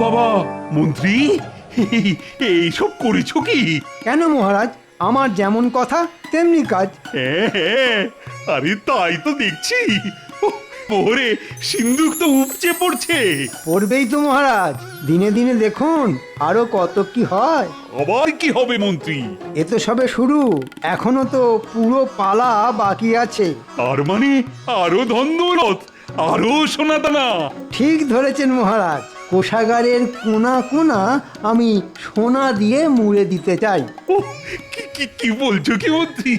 বাবা মন্ত্রী, এইসব করেছো কি? কেন মহারাজ, আমার যেমন কথা তেমনি কাজ। হ্যাঁ, আরে তাই তো দেখছি। পরে সিন্ধুক তো উপচে পড়ছে। পড়বেই তো মহারাজ, দিনে দিনে দেখুন আরো কত কি হয়। আবার কি হবে মন্ত্রী? এ তো সবে শুরু, এখনো তো পুরো পালা বাকি আছে। তার মানে আরো ধন দৌলত, আরো সোনা দানা। ঠিক ধরেছেন মহারাজ, কোষাগারের কোনা কোনা আমি সোনা দিয়ে মুড়ে দিতে চাই। ওহ, কি কি কি বলছো কি মন্ত্রী?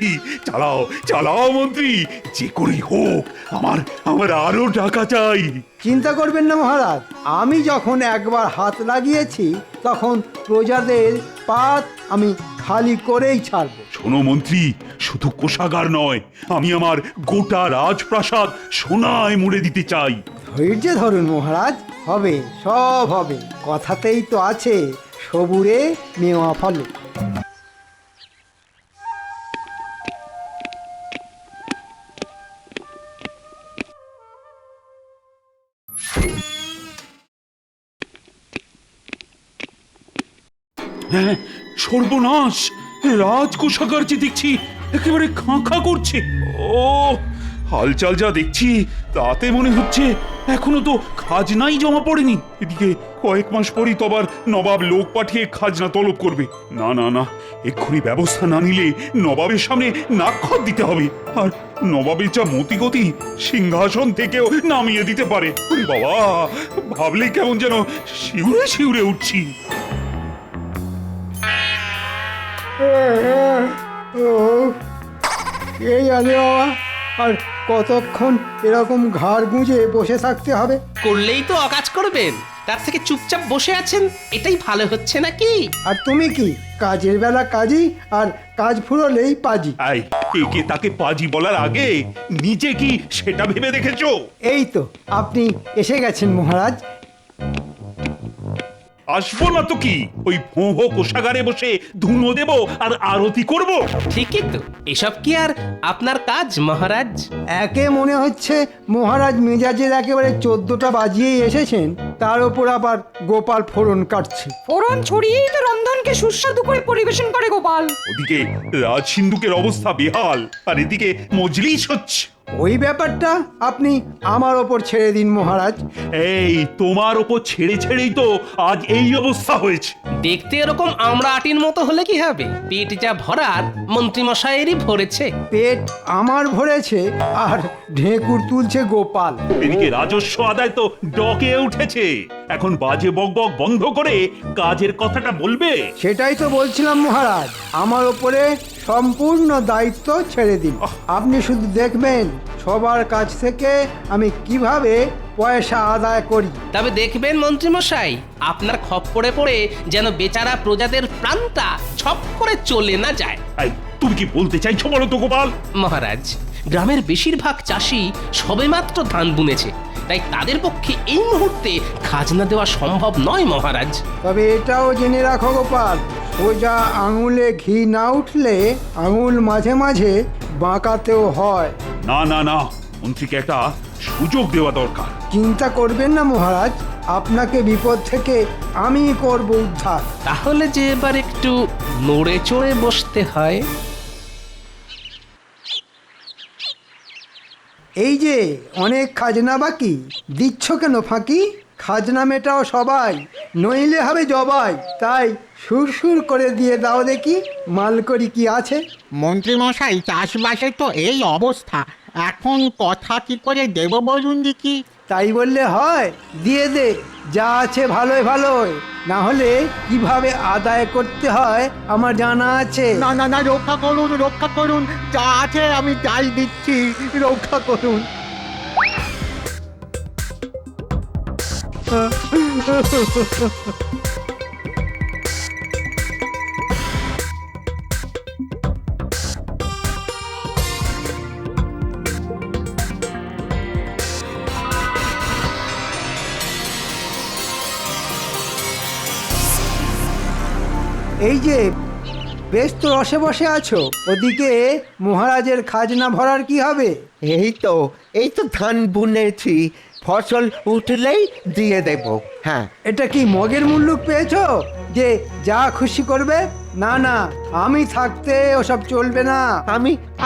চালাও চালাও মন্ত্রী, যে করেই হোক আমার আমার আরো টাকা চাই। চিন্তা করবেন না মহারাজ, আমি যখন একবার হাত লাগিয়েছি তখন প্রজাদের পাত আমি খালি করেই ছাড়ব। শোনো মন্ত্রী, শুধু কোষাগার নয়, আমি আমার গোটা রাজপ্রাসাদ সোনায় মুড়ে দিতে চাই। ধৈর্য ধরুন মহারাজ, হবে সব হবে, কথাতেই তো আছে সবুরে মেওয়া ফলে। হ্যাঁ, সর্বনাশ, রাজকোষাগার যে দেখছি একেবারে খাঁ খাঁ করছে। ও, হালচাল যা দেখছি তাতে মনে হচ্ছে এখনো তো খাজনাই জমা পড়েনি। এদিকে কয়েক মাস পরই তো আবার নবাব লোক পাঠিয়ে খাজনা তলব করবে। না না না, এক্ষুনি ব্যবস্থা না নিলে নবাবের সামনে নাকখত দিতে হবে। আর নবাবের যা মতিগতি, সিংহাসন থেকেও নামিয়ে দিতে পারে। ওরে বাবা, ভাবলে কেমন যেন শিউরে শিউরে উঠছি। এই জানে বাবা, আর কতক্ষণ এরকম ঘাড় গুঁজে বসে থাকতে হবে? করলেই তো অকাজ করবেন, তার থেকে চুপচাপ বসে আছেন এটাই ভালো হচ্ছে নাকি? আর তুমি কি, কাজের বেলা কাজই আর কাজ ফুরলেই পাজি। আই, একে তাকে পাজি বলার আগে নিজে কি সেটা ভেবে দেখেছো? এই তো আপনি এসে গেছেন মহারাজ। আসবো না তো কি, ওই ভোঁ কোষাগারে বসে ধুনো দেব আর আরতি করব। ঠিকই তো, এসব কি আর আপনার কাজ মহারাজ? একে মনে হচ্ছে মহারাজ মেজাজের একেবারে 14টা বাজিয়েই এসেছেন, তার উপর আবার গোপাল ফোড়ন কাটছে। ফোড়ন ছড়িয়েই তো রন্ধনকে সুস্বাদু করে পরিবেশন করে গোপাল। ওদিকে রাজ সিন্ধুকের অবস্থা বেহাল, আর এদিকে মজলিস হচ্ছে। ওই ব্যাপারটা আপনি আমার ওপর ছেড়ে দিন মহারাজ। এই তোমার ওপর ছেড়ে ছেড়েই তো আজ এই অবস্থা হয়েছে। দেখতে এরকম আমরা আটির মতো হলে কি হবে? পেট যা ভরার মন্ত্রীমশাইয়েরই ভরেছে। পেট আমার ভরেছে আর ঢেকুর তুলছে গোপাল। এদিকে রাজস্ব আদায় তো ডকে উঠেছে। এখন বাজে বকবক বন্ধ করে কাজের কথাটা বলবে। সেটাই তো বলছিলাম মহারাজ, আমার ওপরে সম্পূর্ণ দায়িত্ব ছেড়ে দিন। আপনি শুধু দেখবেন সবার কাছ থেকে আমি কিভাবে পয়সা আদায় করি। তবে দেখবেন মন্ত্রীমশাই, আপনার খপ্পরে পড়ে যেন বেচারা প্রজাদের প্রাণটা ছপ করে চলে না যায়। এই, তুমি কি বলতে চাইছো বলো তো গোপাল? মহারাজ, গ্রামের বেশিরভাগ চাষি সবেমাত্র ধান বুনেছে, তাই তাদের পক্ষে এই মুহূর্তে খাজনা দেওয়া সম্ভব নয় মহারাজ। তবে এটাও জেনে রাখো গোপাল, সোজা আঙুলে ঘি না উঠলে আঙুল মাঝে মাঝে বাঁকাতেও হয়। না না না, মন্ত্রীকে একটা সুযোগ দেওয়া দরকার। চিন্তা করবেন না মহারাজ, আপনাকে বিপদ থেকে আমি করব উদ্ধার। তাহলে যে এবার একটু নড়ে চড়ে বসতে হয়। এই যে অনেক খাজনা বাকি, দিচ্ছ কেন ফাঁকি? খাজনা মেটাও সবাই, নইলে হবে জবাই। তাই সুরসুর করে দিয়ে দাও দেখি মালকড়ি কি আছে। মন্ত্রীমশাই, চাষবাসে তো এই অবস্থা, এখন কথা কি করে দেব বলুন দেখি? তাই বললে হয়? দিয়ে দে, যা আছে ভালোই ভালোই, না হলে কিভাবে আদায় করতে হয় আমার জানা আছে। না না না, রক্ষা করুন রক্ষা করুন, যা আছে আমি তাই দিচ্ছি, রক্ষা করুন। এই যে বেশ তো রসে বসে আছো, ওদিকে মহারাজের খাজনা ভরার কি হবে? এই তো ধান বুনেছি, ফসল উঠলেই দিয়ে দেব। হ্যাঁ, এটা কি মগের মুল্লুক পেয়েছো যে যা খুশি করবে? না না, আমি থাকতে ওসব চলবে না।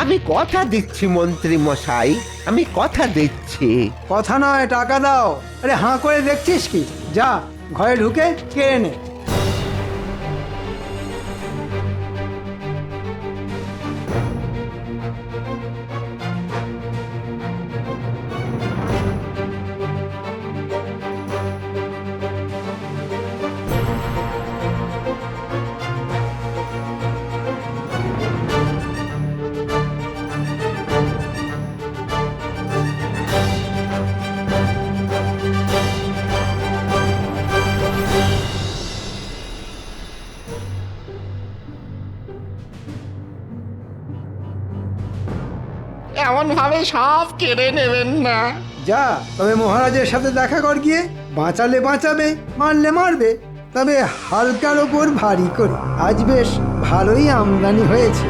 আমি কথা দিচ্ছি মন্ত্রী মশাই, আমি কথা দিচ্ছি। কথা নয়, টাকা দাও। আরে হাঁ করে দেখছিস কি? যা ঘরে ঢুকে কেড়ে নে। এমন ভাবে সব কেড়ে নেবেন না। যা, তবে মহারাজের সাথে দেখা কর গিয়ে। বাঁচালে বাঁচাবে, মারলে মারবে, তবে হালকার ওপর ভারী করে। আজ বেশ ভালোই আমদানি হয়েছে।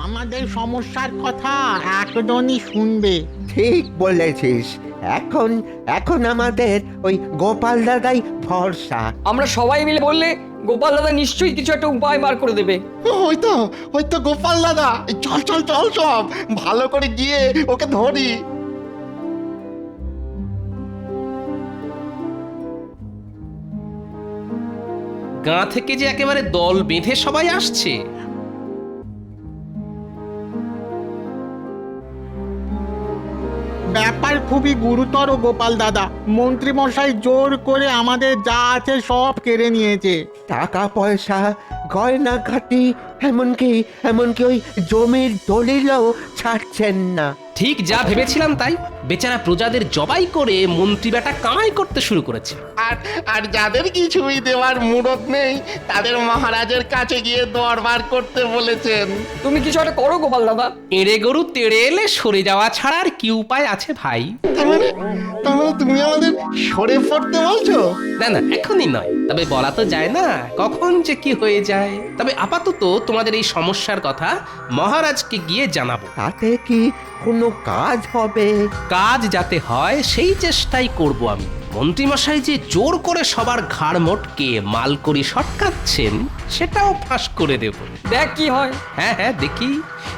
আমাদের সমস্যার কথা একজনই শুনবে। ঠিক বলেছিস। এখন আমাদের ওই গোপাল দাদাই ভরসা। আমরা সবাই মিলে বললে গোপাল দাদা নিশ্চয়ই কিছু একটা উপায় বার করে দেবে। ওই তো গোপাল দাদা, চল চল চল সব ভালো করে গিয়ে ওকে ধরি। গাঁ থেকে যে একেবারে দল বেঁধে সবাই আসছে। ব্যাপার খুবই গুরুতর গোপাল দাদা। মন্ত্রী মশাই জোর করে আমাদের যা আছে সব কেড়ে নিয়েছে। টাকা পয়সা, গয়না ঘাটি, এমনকি ওই জমির দলিলও ছাড়ছেন না। ঠিক যা ভেবেছিলাম তাই। বেচারা প্রজাদের জবাই করে মন্ত্রী বেটা কামাই করতে শুরু করেছে। আর যাদের কিছুই দেওয়ার মুরত নেই তাদের মহারাজের কাছে গিয়ে দরবার করতে বলেছেন। তুমি কিছু একটা করো গোপাল দাদা। এড়ে গরু তেড়ে এলে সরে যাওয়া ছাড়া আর কি উপায় আছে ভাই? তার মানে তুমি আমাদের সরে পড়তে বলছো? না না, এখনই নয়, তবে বলা তো যায় না কখন যে কি হয়ে যায়। তবে আপাতত তোমাদের এই সমস্যার কথা মহারাজকে গিয়ে জানাবো। তাতে কি কোনো কাজ হবে? কাজ যাতে হয় সেই চেষ্টাই করব আমি। মন্ত্রীমশাই যে জোর করে সবার ঘাড় মোটকে মালকড়ি সটকাচ্ছেন সেটাও ফাঁস করে দেব। দেখ কি হয়। হ্যাঁ হ্যাঁ, দেখি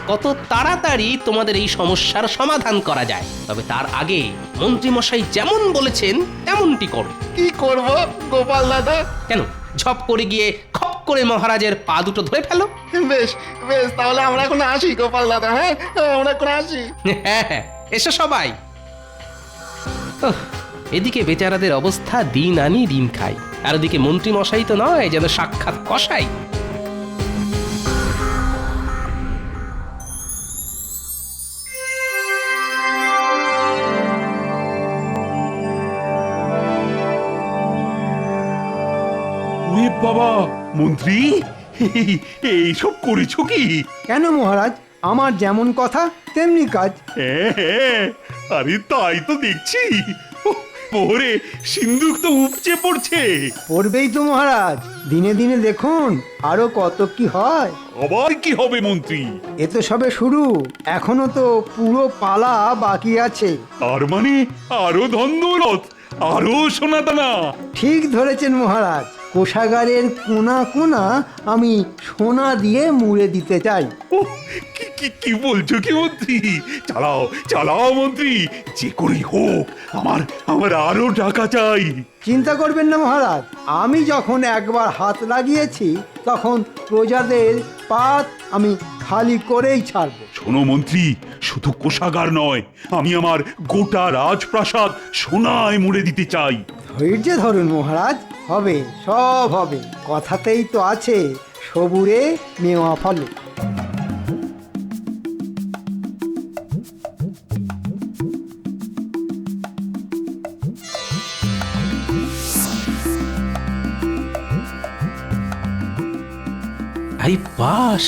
কত তাড়াতাড়ি তোমাদের এই সমস্যার সমাধান করা যায়। তবে তার আগে মন্ত্রীমশাই যেমন বলেছেন তেমনটি করো। কি করব গোপাল দাদা? কেন, ঝপ করে গিয়ে খপ করে মহারাজের পা দুটো ধরে ফেলো। বেশ বেশ, তাহলে আমরা এখন আসি গোপাল দাদা। হ্যাঁ, আমরা এখন আসি। হ্যাঁ হ্যাঁ, এসো সবাই। ওহ, এদিকে বেচারাদের অবস্থা দিন আনি দিন খাই, আর ওদিকে মন্ত্রী মশাই তো নয় যেন সাক্ষাৎ কসাই। ওরে বাবা, মন্ত্রী এইসব করেছো কি? কেন মহারাজ, আমার যেমন কথা তেমনি কাজ। হ্যাঁ, আরে তাই তো দেখছি। পরে সিন্ধুক তো উপচে পড়ছে। পড়বেই তো মহারাজ, দিনে দিনে দেখুন আরো কত কি হয়। আবার কি হবে মন্ত্রী? এ তো সবে শুরু, এখনো তো পুরো পালা বাকি আছে। তার মানে আরো ধন দৌলত, আরো সোনা দানা। ঠিক ধরেছেন মহারাজ, কোষাগারের কোনা কোনা আমি সোনা দিয়ে মুড়ে দিতে চাই। ওহ, কি বলছো কি মন্ত্রী? চালাও চালাও মন্ত্রী, যে করেই হোক আমার আরো টাকা চাই। চিন্তা করবেন না মহারাজ, আমি যখন একবার হাত লাগিয়েছি তখন প্রজাদের পাত আমি খালি করেই ছাড়বো। শোনো মন্ত্রী, শুধু কোষাগার নয়, আমি আমার গোটা রাজপ্রাসাদ সোনায় মুড়ে দিতে চাই। ধৈর্য ধরুন মহারাজ, হবে, সব হবে। কথাতেই তো আছে সবুরে মেওয়া ফলে। আরে বাস,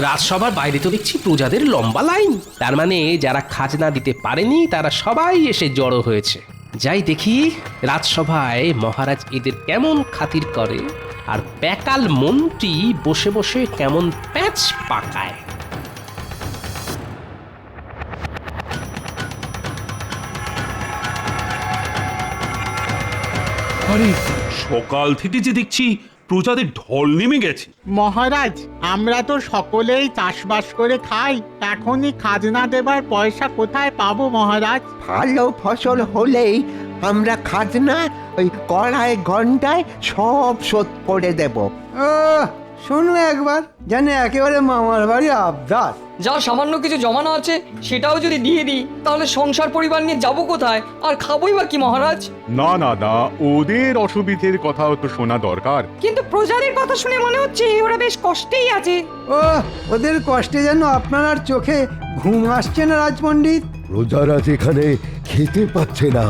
রাজসভার বাইরে তো দেখছি প্রজাদের লম্বা লাইন। তার মানে যারা খাজনা দিতে পারেনি তারা সবাই এসে জড়ো হয়েছে। যাই দেখি রাজসভায় মহারাজ এদের কেমন খাতির করে, আর প্যাকাল মন্ত্রী বসে বসে কেমন প্যাঁচ পাকায়। আরে সকাল থেকে যে দেখছি প্রজাদের ঢল নেমে গেছে। মহারাজ, আমরা তো সকলেই চাষবাস করে খাই, এখনই খাজনা দেবার পয়সা কোথায় পাবো মহারাজ? ভালো ফসল হলেই আমরা খাজনা ওই কড়াই ঘন্টায় সব শোধ করে দেব। ও শোনো একবার, জানে একেবারে মামার বাড়ি আবদার। যা সামান্য কিছু জমানো আছে সেটাও যদি দিয়ে দিই তাহলে সংসার পরিবার নিয়ে যাবো কোথায়, আর খাবোই বা কি মহারাজ? না না না, ওদের অসুবিধের কথাও তো শোনা দরকার। কিন্তু প্রজাদের কথা শুনে মনে হচ্ছে ওরা বেশ কষ্টেই আছে। ও ওদের কষ্টে যেন আপনার আর চোখে ঘুম আসছে না রাজপণ্ডিত। প্রজারা যেখানে খেতে পাচ্ছে না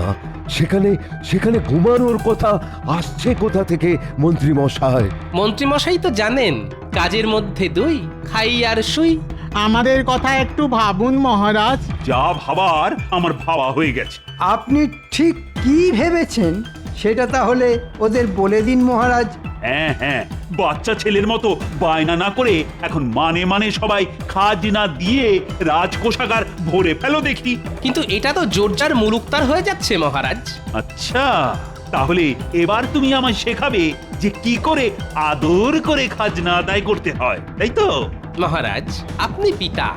সেখানে সেখানে ঘুমানোর কথা আসছে কোথা থেকে মন্ত্রী মশাই? মন্ত্রী মশাই তো জানেন, কাজের মধ্যে দুই, খাই আর শুই। আমাদের কথা একটু ভাবুন মহারাজ। যা ভাবার আমার ভাবা হয়ে গেছে। আপনি ঠিক কি ভেবেছেন সেটা তাহলে ওদের বলে দিন মহারাজ। হ্যাঁ হ্যাঁ, বাচ্চা ছেলের মতো বায়না না করে এখন মানে মানে সবাই খাজনা দিয়ে রাজকোষাগার ভরে ফেলো দেখি। কিন্তু এটা তো জোরজার মুলুকতার হয়ে যাচ্ছে মহারাজ। আচ্ছা, তাহলে এবার তুমি আমায় শেখাবে যে কি করে আদর করে খাজনা আদায় করতে হয়, তাই তো? মহারাজ, আপনি পিতা,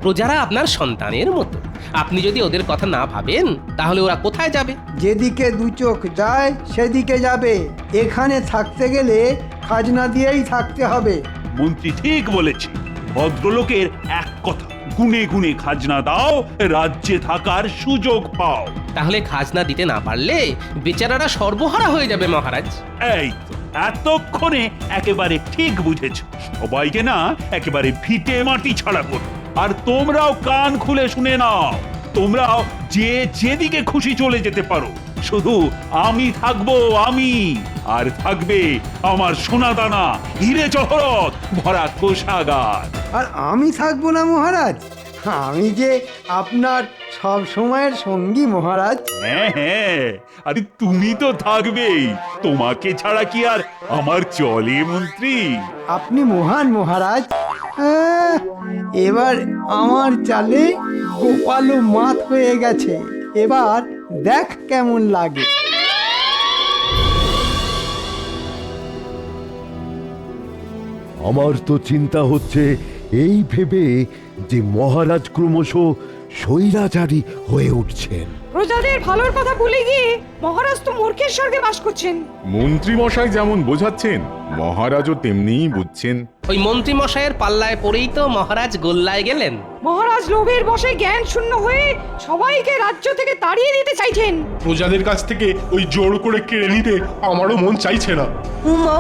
প্রজারা আপনার সন্তানের মতো। আপনি যদি ওদের কথা না ভাবেন তাহলে ওরা কোথায় যাবে? যেদিকে দু চোখ যায় সেদিকে যাবে। এখানে থাকতে গেলে খাজনা দিয়েই থাকতে হবে। মন্ত্রী ঠিক বলেছে। ভদ্রলোকের এক কথা, গুনে গুনে খাজনা দাও, রাজ্যে থাকার সুযোগ পাও। তাহলে খাজনা দিতে না পারলে বেচারারা সর্বহারা হয়ে যাবে মহারাজ। এই তো এতক্ষণে একেবারে ঠিক বুঝেছ। সবাইকে না একেবারে ভিটে মাটি ছাড়া করো। আর তোমরাও কান খুলে শুনে নাও, তোমরাও যে যেদিকে খুশি চলে যেতে পারো, শুধু আমি থাকবো, আমি আর থাকবে আমার সোনাদানা হিরে জহরত ভরা কোষাগার। আর আমি থাকবো না মহারাজ, আমি যে আপনার সব সময়ের সঙ্গী মহারাজ। হ্যাঁ হ্যাঁ, আরে তুমি তো থাকবেই, তোমাকে ছাড়া কি আর আমার চলে মন্ত্রী? আপনি মহান মহারাজ। এবার আমার চালে গোপালও মাত হয়ে গেছে। এবার দেখ কেমন লাগে। আমার তো চিন্তা হচ্ছে এই ভেবে যে মহারাজ ক্রমশ স্বৈরাচারী হয়ে উঠছেন। প্রজাদের ভালোর কথা ভুলে গিয়ে মহারাজ তো মূর্খের স্বর্গে বাস করছেন। মন্ত্রী মশাই যেমন বোঝাচ্ছেন, মহারাজও তেমনিই বুঝছেন। ওই মন্ত্রী মশাইয়ের পাল্লায় পড়েই তো মহারাজ গোল্লায় গেলেন। মহারাজ লোভের বশে জ্ঞান শূন্য হয়ে সবাইকে রাজ্য থেকে তাড়িয়ে দিতে চাইছেন। প্রজাদের কাছ থেকে ওই জোর করে কেড়ে নিতে আমারও মন চাইছে না। উমা,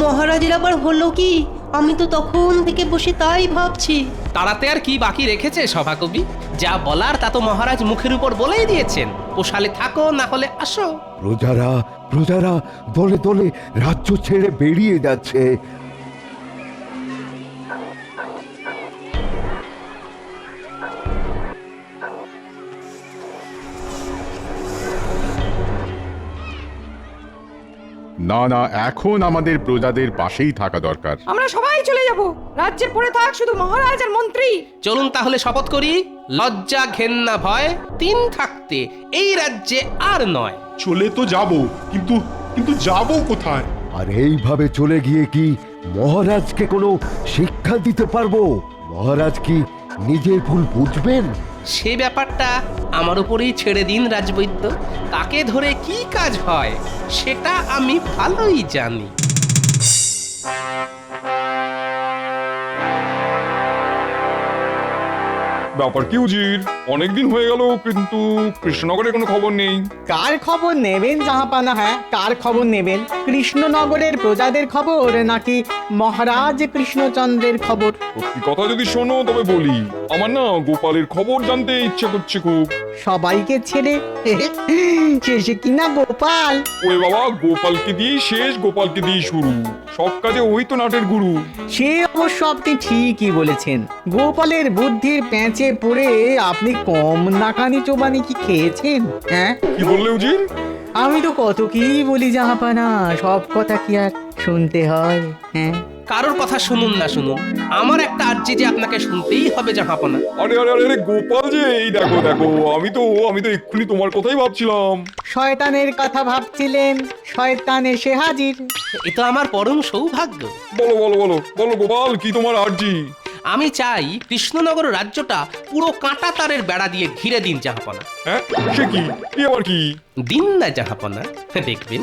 মহারাজের আবার হলো কি? আমি তো তখন থেকে বসে তাই ভাবছি। তাড়াতে আর কি বাকি রেখেছে সভাকবি? যা বলার তা তো মহারাজ মুখের উপর বলেই দিয়েছেন। পোষালে থাকো, না হলে আসো। প্রজারা দলে দলে রাজ্য ছেড়ে বেরিয়ে যাচ্ছে। না না, এখন আমাদের প্রজাদের পাশেই থাকা দরকার। আমরা সবাই চলে যাব। রাজ্যে পড়ে থাক শুধু মহারাজ আর মন্ত্রী। চলুন তাহলে শপথ করি, লজ্জা ঘেন্না ভয় তিন থাকতে এই রাজ্যে আর নয়। চলে তো যাব, কিন্তু কিন্তু যাব কোথায়? আর এইভাবে চলে গিয়ে কি মহারাজকে কোনো শিক্ষা দিতে পারবো? মহারাজ কি নিজের ভুল বুঝবেন? সে ব্যাপারটা আমার উপরেই ছেড়ে দিন রাজবৈদ্য। তাকে ধরে কি কাজ হয় সেটা আমি ভালোই জানি। ব্যাপার কি উজির, অনেকদিন হয়ে গেল কিন্তু কৃষ্ণনগরে কোনো খবর নেই। কার খবর নেবেন জাহাপানা? হ্যাঁ, কার খবর নেবেন? কৃষ্ণনগরের প্রজাদের খবর নাকি মহারাজ কৃষ্ণচন্দ্রের খবর? সত্যি কথা যদি শোনো তবে বলি, আমার না গোপালের খবর জানতে ইচ্ছে করছে খুব। সবাইকে ছেড়ে শেষে কিনা গোপাল। ওরে বাবা, গোপালকে দিয়ে শেষ, গোপালকে দিয়ে শুরু, সব কাজে ওই তো নাটের গুরু। সে অবশ্য আপনি ঠিকই বলেছেন। গোপালের বুদ্ধির প্যাঁচে পড়ে আপনি কম নাকানি চোবানি কি খেয়েছেন? হ্যাঁ, কি বললে উজির? আমি তো কত কি বলি জাহাপানা, সব কথা কি আর শুনতে হয়? হ্যাঁ, কারোর কথা শুনুন না শুনুন, আমার একটা আর্জি যে আপনাকে শুনতেই হবে জাহাপনা। আরে আরে আরে আরে, গোপাল যে, এই দেখো দেখো, আমি তো এক্ষুনি তোমার কথাই ভাবছিলাম। শয়তানের কথা ভাবছিলেন, শয়তান এসে হাজির। এ তো আমার পরম সৌভাগ্য। বলো বলো বলো বলো গোপাল, কি তোমার আর্জি? আমি চাই কৃষ্ণনগর রাজ্যটা পুরো কাঁটা তারের বেড়া দিয়ে ঘিরে দিন জাহাপনা। হ্যাঁ, সে কি? এ আবার কি? দিন না জাহাপনা, দেখবেন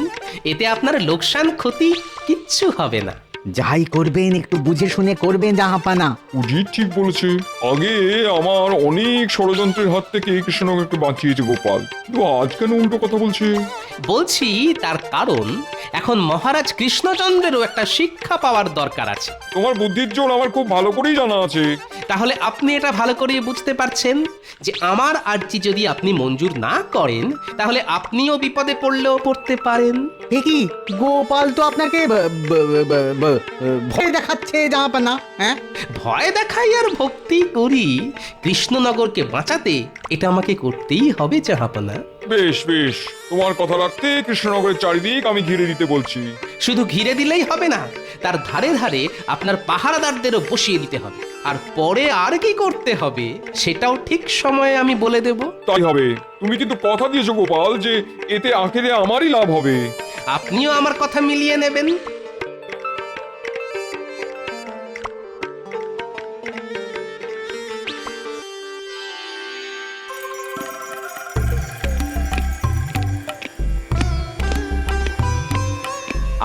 এতে আপনার লোকসান ক্ষতি কিচ্ছু হবে না। যাই করবেন একটু বুঝে শুনে করবেন জাহাপানা। উজির ঠিক বলেছে। আগে আমার অনেক ষড়যন্ত্রের হাত থেকে কৃষ্ণনগরকে বাঁচিয়েছে গোপাল, কিন্তু আজ কেন উল্টো কথা বলছে? বলছি তার কারণ এখন মহারাজ কৃষ্ণচন্দ্রেরও একটা শিক্ষা পাওয়ার দরকার আছে। তোমার বুদ্ধির জোর আমার খুব ভালো করেই জানা আছে। তাহলে আপনি এটা ভালো করে বুঝতে পারছেন যে আমার আর্জি যদি আপনি মঞ্জুর না করেন তাহলে আপনিও বিপদে পড়লেও পড়তে পারেন। ঠিকই, গোপাল তো আপনাকে ভয় দেখাচ্ছে জাহাপানা। হ্যাঁ, ভয় দেখাই আর ভক্তি করি, কৃষ্ণনগরকে বাঁচাতে এটা আমাকে করতেই হবে জাহাপনা। বেশ বেশ, তোমার কথা রাখতে কৃষ্ণনগরের চারিদিক আমি ঘিরে দিতে বলছি। শুধু ঘিরে দিলেই হবে না, তার ধারে ধারে আপনার পাহারাদারদেরও বসিয়ে দিতে হবে। আর পরে আর কি করতে হবে সেটাও ঠিক সময়ে আমি বলে দেব। তাই হবে। তুমি কিন্তু কথা দিয়েছো গোপাল যে এতে আখেরে আমারই লাভ হবে। আপনিও আমার কথা মিলিয়ে নেবেন।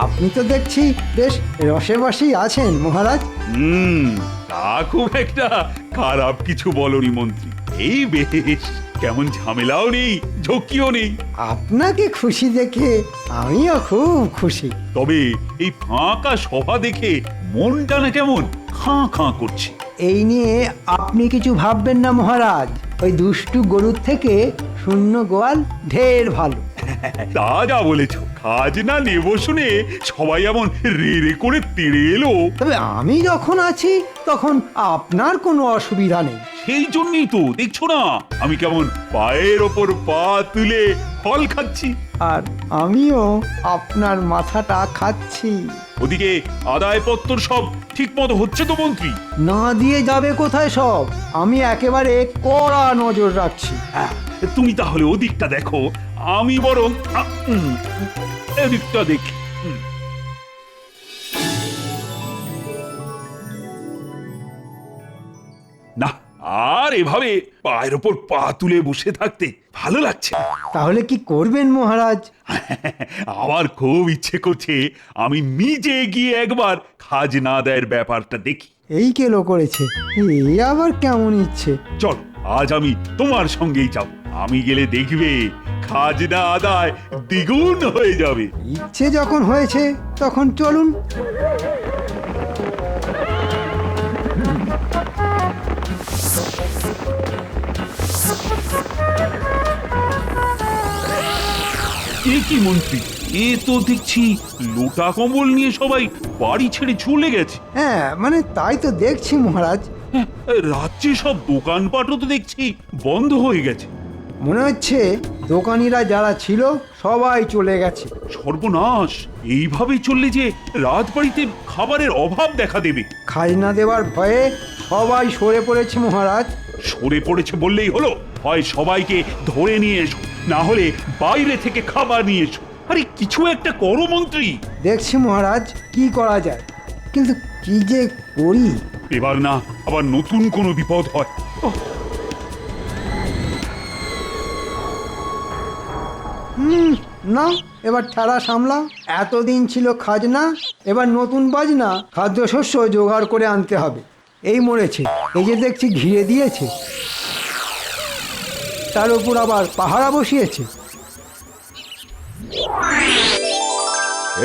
আপনি তো দেখছি বেশ রসে বসেই আছেন মহারাজ। তা খুব একটা খারাপ কিছু বলনি মন্ত্রী। এই বেশ, কেমন ঝামেলাও নেই, ঝক্কিও নেই। আপনাকে খুশি দেখে আমিও খুব খুশি। তবে এই ফাঁকা সভা দেখে মনটা না কেমন খাঁ খাঁ করছে। এই নিয়ে আপনি কিছু ভাববেন না মহারাজ, ওই দুষ্টু গরুর থেকে শূন্য গোয়াল ঢের ভালো। তা যা বলেছ, খাজনা নেব শুনে সবাই এমন রে রে করে তেড়ে এলো। তবে আমি যখন আছি তখন আপনার কোনো অসুবিধা নেই। সেই জন্যই তো দেখছো না আমি কেমন পায়ের ওপর পা তুলে ফল খাচ্ছি। আর আমিও আপনার মাথাটা খাচ্ছি। ওদিকে আদায়পত্র সব ঠিক মতো হচ্ছে তো মন্ত্রী? না দিয়ে যাবে কোথায় সব, আমি একেবারে কড়া নজর রাখছি। হ্যাঁ, তুমি তাহলে ওদিকটা দেখো, আমি বরং এদিকটা দেখি। না, আর এভাবে পায়ের ওপর পা তুলে বসে থাকতে ভালো লাগছে। তাহলে কি করবেন মহারাজ? আমার খুব ইচ্ছে করছে আমি নিজে গিয়ে একবার খাজনা আদায়ের ব্যাপারটা দেখি। এই কেলো করেছে, এই আবার কেমন ইচ্ছে? চল, আজ আমি তোমার সঙ্গেই যাব। আমি গেলে দেখবে খাজনা আদায় দ্বিগুণ হয়ে যাবে। ইচ্ছে যখন হয়েছে তখন চলুন। এ কি মন্ত্রী, এ তো দেখছি লোটা কম্বল নিয়ে সবাই বাড়ি ছেড়ে চলে গেছে। হ্যাঁ, মানে তাই তো দেখছি মহারাজ। হ্যাঁ, রাজ্যে সব দোকানপাটও তো দেখছি বন্ধ হয়ে গেছে। মনে হচ্ছে দোকানিরা যারা ছিল সবাই চলে গেছে। সর্বনাশ, এইভাবে চললে যে রাজবাড়িতে খাবারের অভাব দেখা দেবে। খাজনা দেওয়ার ভয়ে সবাই সরে পড়েছে মহারাজ। সরে পড়েছে বললেই হলো? হয় সবাইকে ধরে নিয়ে এসো, না হলে বাইরে থেকে খাবার নিয়ে এসো। আরে কিছু একটা করো মন্ত্রী। দেখছি মহারাজ কি করা যায়, কিন্তু কি যে করি। এবার না আবার নতুন কোনো বিপদ হয়। না, এবার ঠেলা সামলা। এতদিন ছিল খাজনা, এবার নতুন বাজনা, খাদ্যশস্য জোগাড় করে আনতে হবে। এই মরেছে, এই যে দেখছি ঘিরে দিয়েছে, তার উপর আবার পাহারা বসিয়েছে।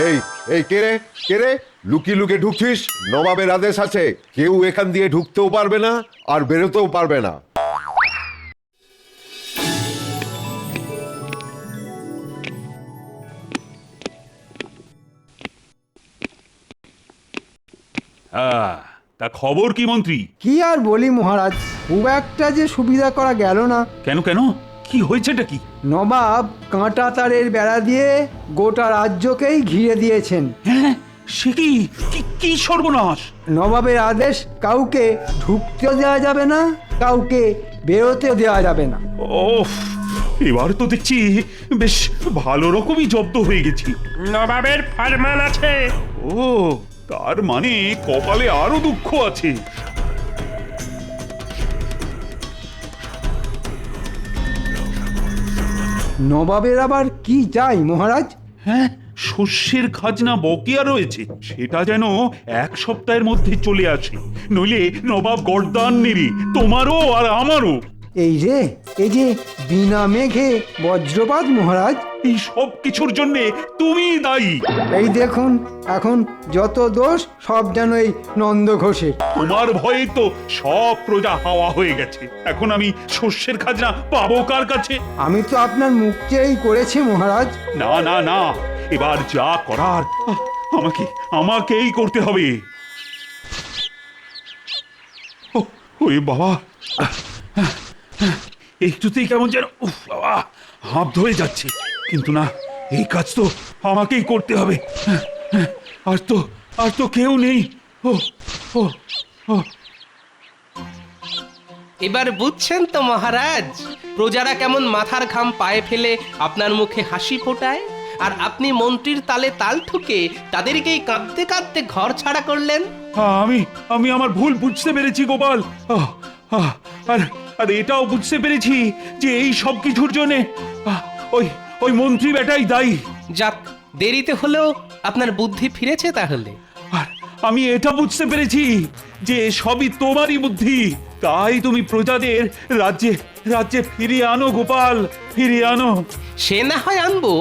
এই এই কে রে, কে রে? লুকিয়ে লুকিয়ে ঢুকছিস? নবাবের আদেশ আছে, কেউ এখান দিয়ে ঢুকতেও পারবে না আর বেরোতেও পারবে না। তা খবর কি মন্ত্রী? কি আর বলি মহারাজ, খুব একটা যে সুবিধা করা গেল না। কেন কেন, কি হয়েছেটা কি? নবাব কাঁটা তারের বেড়া দিয়ে গোটা রাজ্যকেই ঘিরে দিয়েছেন। হ্যাঁ, সে কি কি সর্বনাশ! নবাবের আদেশ, কাউকে ঢুকতেও দেওয়া যাবে না, কাউকে বেরোতেও দেওয়া যাবে না। ওফ, এবার তো দেখছি বেশ ভালো রকমই জব্দ হয়ে গেছি। নবাবের ফরমান আছে। ও, তার মানে কপালে আরো দুঃখ আছে। নবাবের আবার কি চাই মহারাজ? হ্যাঁ, শস্যের খাজনা বকেয়া রয়েছে, সেটা যেন 1 সপ্তাহের মধ্যে চলে আসে, নইলে নবাব গর্দান নেবে, তোমারও আর আমারও। এই যে বিনা মেঘে বজ্রপাত মহারাজ। এই সব কিছুর জন্য তুমি দায়ী। এই দেখুন, এখন যত দোষ সব যেন এই নন্দ ঘোষের। তোমার ভয়ে তো সব প্রজা হাওয়া হয়ে গেছে, এখন আমি শস্যের খাজনা পাবো কার কাছে? আমি তো আপনার মুখ চেয়েই করেছি মহারাজ। না না না, এবার যা করার আমাকেই করতে হবে। ওই বাবা, একটুতেই কেমন যেন বাবা হাঁপ ধরে যাচ্ছে, কিন্তু না, এই কাজ তো আমাকেই করতে হবে। আর তো কেউ নেই। ও ও ও এবার বুঝছেন তো মহারাজ, প্রজারা কেমন মাথার ঘাম পায়ে ফেলে আপনার মুখে হাসি ফোটায়, আর আপনি মন্ত্রীর তালে তাল ঠুকে তাদেরকেই কাঁদতে কাঁদতে ঘর ছাড়া করলেন। আমি আমার ভুল বুঝতে পেরেছি গোপাল। আর এটাও বুঝতে পেরেছি যে এই সব কিছুর জন্য ওই মন্ত্রী বেটাই দায়ী। যাক, দেরিতে হলেও আপনার বুদ্ধি ফিরেছে তাহলে। আর আমি এটা বুঝতে পেরেছি যে সবই তোমারই বুদ্ধি, তাই তুমি প্রজাদের রাজ্যে ফিরিয়ে আনো গোপাল, ফিরিয়ে আনো। সে না হয় আনবো,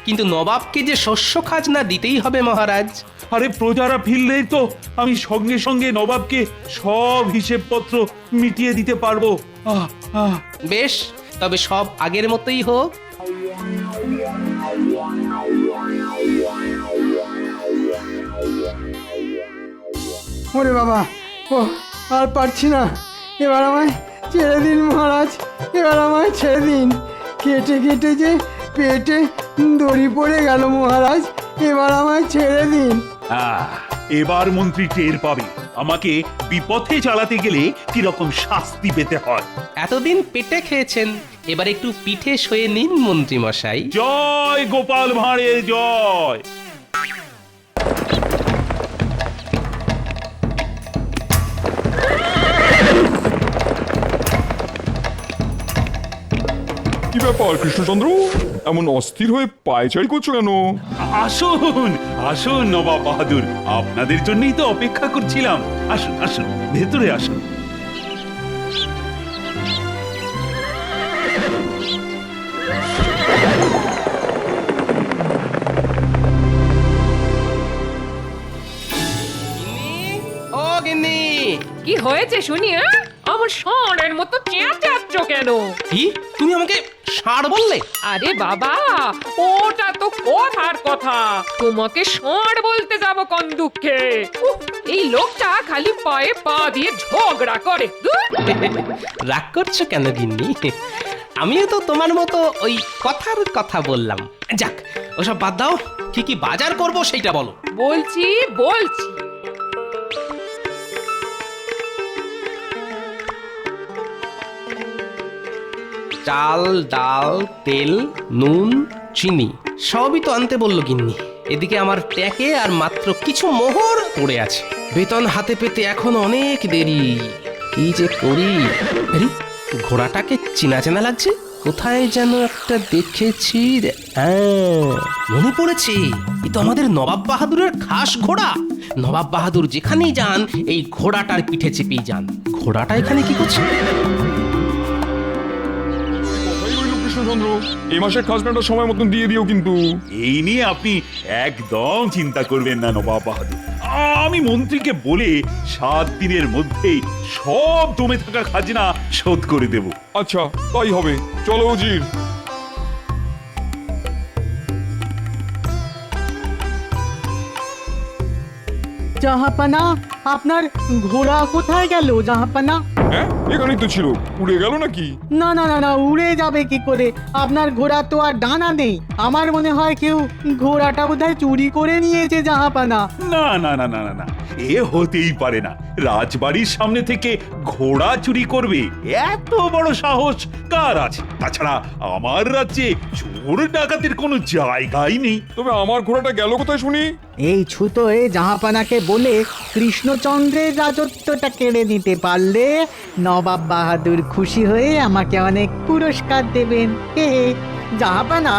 কিন্তু নবাবকে যে শস্য খাজনা দিতেই হবে মহারাজ। আরে প্রজারা ফিরলেই তো আমি সঙ্গে সঙ্গে নবাবকে সব হিসেবপত্র মিটিয়ে দিতে পারবো। বেশ, তবে সব আগের মতোই হোক। ওরে বাবা, ও আর পারছি না, এবার আমায় ছেড়ে দিন মহারাজ, এবার আমায় ছেড়ে দিন। কেটে কেটে যে পেটে দড়ি পড়ে গেল মহারাজ, এবার আমায় ছেড়ে দিন। এবার মন্ত্রী টের পাবে আমাকে বিপথে চালাতে গেলে কিরকম শাস্তি পেতে হয়। এতদিন পেটে খেয়েছেন, এবার একটু পিঠে সয়ে নিন মন্ত্রী মশাই। জয় গোপাল ভাঁড়ের জয়। কি ব্যাপার কৃষ্ণচন্দ্র, এমন অস্থির হয়ে পায়চারি করছো কেন? আসুন আসুন নবাব বাহাদুর, আপনাদের জন্যই তো অপেক্ষা করছিলাম। আসুন আসুন, ভেতরে আসুন। ও গিন্নি, কি হয়েছে শুনি? আমার ষাঁড়ের মতো চেঁচাচ্ছ কেন? কি তুমি আমাকে ষাঁড় বললে? আরে বাবা, ওটা তো কথার কথা, তোমাকে ষাঁড় বলতে যাব কোন দুঃখে? এই লোকটা খালি পায়ে পা দিয়ে ঝগড়া করে। রাগ করছো কেন গিন্নি? আমিও তো তোমার মতো ওই কথার কথা বললাম। যাক, ওসব বাদ দাও, কি কি বাজার করব সেইটা বলো। বলছি চাল, ডাল, তেল, নুন, চিনি সবই তো আনতে বললো গিন্নি। এদিকে আমার ট্যাকে আর মাত্র কিছু মোহর পড়ে আছে, বেতন হাতে পেতে এখন অনেক দেরি। কি যে করি? আরে, ঘোড়াটাকে চেনা চেনা লাগছে, কোথায় যেন একটা দেখেছি। মনে পড়েছে, এ তো আমাদের নবাব বাহাদুরের খাস ঘোড়া। নবাব বাহাদুর যেখানেই যান এই ঘোড়াটার পিঠে চেপেই যান। ঘোড়াটা এখানে কি করছে? কৃষ্ণচন্দ্র, এই মাসের খাজনাটা সময় মতন দিয়ে দিও কিন্তু। এই নিয়ে আপনি একদম চিন্তা করবেন না নবাব বাহাদুর, আমি মন্ত্রীকে বলে 7 দিনের মধ্যেই সব জমে থাকা খাজনা শোধ করে দেব। আচ্ছা, তাই হবে, চলো উজির। জাহাপানা, আপনার ঘোড়া কোথায় গেল জাহাপানা? হ্যাঁ এখানেই তো ছিল, উড়ে গেল নাকি? না না না না, উড়ে যাবে কি করে? আপনার ঘোড়া তো আর ডানা নেই। আমার মনে হয় কেউ ঘোড়াটা বোধহয় চুরি করে নিয়েছে জাহাপানা। না না না না না না, এ হতেই পারে না। রাজবাড়ির সামনে থেকে ঘোড়া চুরি করবে এত বড় সাহস কার আছে? তাছাড়া আমার রাজ্যে চোর ডাকাতের কোনো জায়গাই নেই। তবে আমার ঘোড়াটা গেল কোথায় শুনি? এই ছুতোয় জাহাপানাকে বলে কৃষ্ণচন্দ্রের রাজত্বটা কেড়ে নিতে পারলে নবাব বাহাদুর খুশি হয়ে আমাকে অনেক পুরস্কার দেবেন। হে হে। জাহাপানা,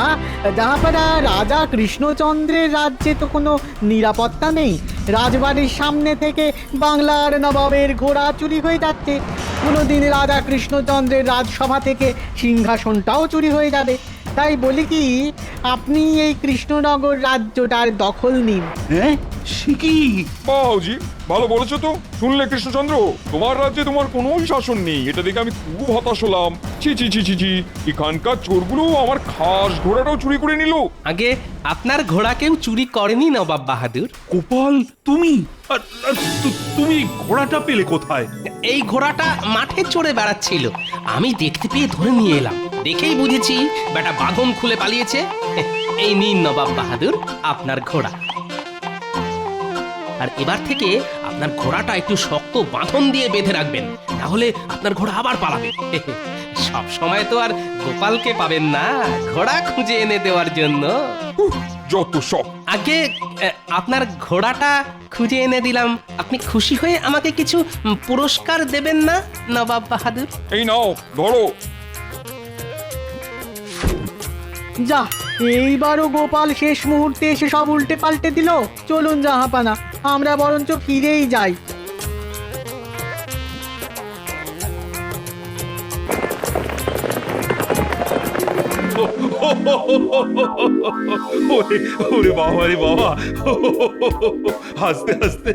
জাহাপানা, রাজা কৃষ্ণচন্দ্রের রাজ্যে তো কোনো নিরাপত্তা নেই। রাজবাড়ির সামনে থেকে বাংলার নবাবের ঘোড়া চুরি হয়ে যাচ্ছে। কোনোদিন রাজা কৃষ্ণচন্দ্রের রাজসভা থেকে সিংহাসনটাও চুরি হয়ে যাবে। তাই বলি কি, আপনি এই কৃষ্ণনগর রাজ্যটার দখল নিন। হ্যাঁ সে কি? বাউজি ভালো বলেছো তো। শুনলে কৃষ্ণচন্দ্র, তোমার রাজ্যে তোমার কোনো শাসন নেই, এটা দেখে আমি খুব হতাশ হলাম। ছি ছি ছি ছি ছি, এখানকার চোরগুলো আমার খাস ঘোড়াটাও চুরি করে নিল। আগে আপনার ঘোড়া কেউ চুরি করেনি নবাব বাহাদুর। গোপাল তুমি তুমি ঘোড়াটা পেলে কোথায়? এই ঘোড়াটা মাঠে চড়ে বেড়াচ্ছিল, আমি দেখতে পেয়ে ধরে নিয়ে এলাম। দেখেই বুঝেছি বেটা বাঁধন খুলে পালিয়েছে। এই নিন নবাব বাহাদুর আপনার ঘোড়া। আর এবার থেকে আপনার ঘোড়াটা একটু শক্ত বাঁধন দিয়ে বেঁধে রাখবেন, তাহলে আপনার ঘোড়া আবার পালাবে। সব সময় তো আর গোপালকে পাবেন না ঘোড়া খুঁজে এনে দেওয়ার জন্য। যত সব। আগে আপনার ঘোড়াটা খুঁজে এনে দিলাম, আপনি খুশি হয়ে আমাকে কিছু পুরস্কার দেবেন না নবাব বাহাদুর? এই নাও ধরো। যা, এইবারও গোপাল শেষ মুহূর্তে এসে সব উল্টে পাল্টে দিল। চলুন জাহাপানা, আমরা বরঞ্চ ফিরেই যাই। ওরে ওরে বাবা রে বাবা, হাসতে হাসতে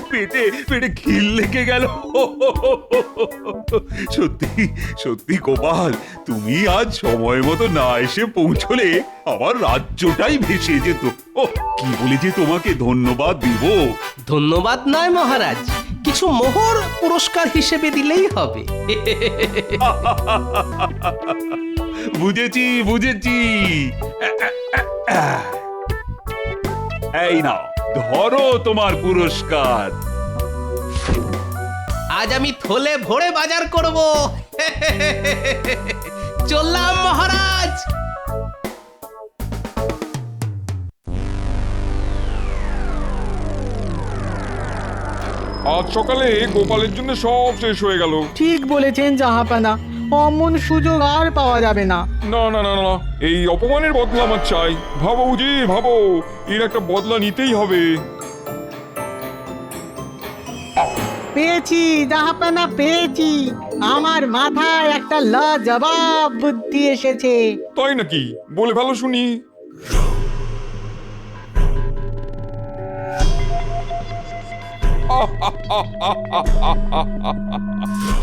পেটে পেটে খিল লেগে গেল। সত্যি সত্যি গোপাল, তুমি আজ সময় মতো না এসে পৌঁছলে আমার রাজ্যটাই ভেসে যেত। কি বলে যে তোমাকে ধন্যবাদ দিব। ধন্যবাদ নয় মহারাজ, কিছু মোহর পুরস্কার হিসেবে দিলেই হবে। বুঝেছি বুঝেছি। এই নাও ধরো তোমার পুরস্কার। আজ আমি থলে ভরে বাজার করব। চললাম মহারাজ। আজ সকালে গোপালের জন্য সব শেষ হয়ে গেল। ঠিক বলেছেন জাহাপানা, অমন সুযোগ আর পাওয়া যাবে না। না না না না, এই অপমানের বদলা আমার চাই। ভাবো বুঝি, ভাবো, এর একটা বদলা নিতেই হবে। পেয়েছি জাহাপানা, পেয়েছি। আমার মাথায় একটা লাজবাব বুদ্ধি এসেছে। তাই নাকি? বলে ভালো শুনি।